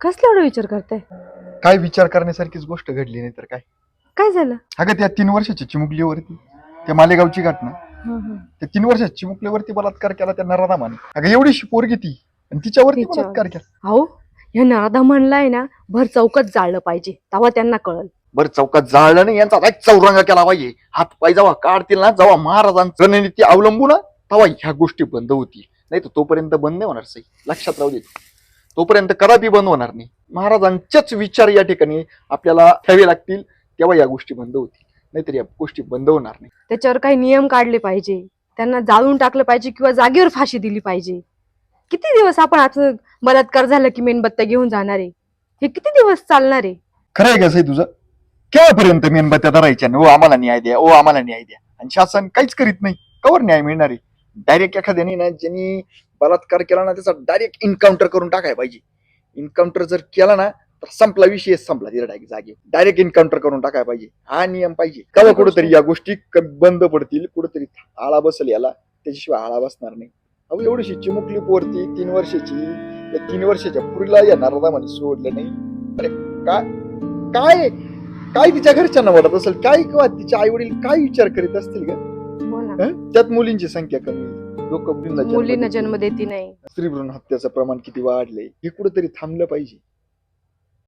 कसला एवढा विचार करताय? काय विचार करण्यासारखीच गोष्ट घडली नाही तर काय. काय झालं? अगं त्या 3 वर्षाच्या चिमुकलीवरती, त्या मालेगावची घटना, त्या 3 वर्षाच्या चिमुकलीवरती बलात्कार केला त्या नराधमाने. अगं एवढीशी पोरगी ती आणि तिच्यावरती बलात्कार केला. अहो, ह्या नराधा म्हणलाय ना, भर चौकात जाळलं पाहिजे, तेव्हा त्यांना कळल. बरं चौकात जाळलं नाही, यांचा राज चौरंगा केला पाहिजे. हात पाय जेव्हा काढतील ना, जेव्हा महाराजांचं नीती अवलंबून ना, तेव्हा ह्या गोष्टी बंद होतील. नाही तर तोपर्यंत बंद नाही होणार. सही लक्षात राहू दे, तोपर्यंत कदापि बंद होणार नाही. महाराजांचेच विचार या ठिकाणी आपल्याला ठेवावे लागतील, तेव्हा या गोष्टी बंद होतील. नाहीतर या गोष्टी बंद होणार नाही. त्याच्यावर काही नियम काढले पाहिजे, त्यांना जाळून टाकलं पाहिजे किंवा जागेवर फाशी दिली पाहिजे. किती दिवस आपण आता बलात्कार झालं की मेणबत्त्या घेऊन जाणार आहे? हे किती दिवस चालणार आहे? खरं आहे का सही तुझं? केव्हापर्यंत मेणबत्त्या धरायच्या ओ आम्हाला न्याय द्या, ओ आम्हाला न्याय द्या, आणि शासन काहीच करीत नाही. कवर न्याय मिळणार आहे? डायरेक्ट एखाद्याने ना, ज्यांनी बलात्कार केला ना, त्याचा डायरेक्ट इन्काउंटर करून टाकायला पाहिजे. इन्काउंटर जर केला ना, तर संपला विषय, संपला तिथे डायरेक्ट जागे. डायरेक्ट इन्काउंटर करून टाकायला पाहिजे. हा नियम पाहिजे. तेव्हा कुठेतरी या गोष्टी बंद पडतील, कुठेतरी आळा बसेल याला. त्याच्याशिवाय आळा बसणार नाही. अहो एवढीशी चिमुकली पोरती 3 वर्षाची, या 3 वर्षाच्या पुरीला या नराधमाने सोडलं नाही. अरे काय काय काय तिच्या घरच्यांना वाटत असेल, काय किंवा तिचे आई वडील काय विचार करीत असतील का? हो ना. त्यात मुलींची संख्या कमी, लोक मुलींना जन्म देती नाही. स्त्री भ्रूण हत्याचं प्रमाण किती वाढलंय, हे कुठेतरी थांबलं पाहिजे.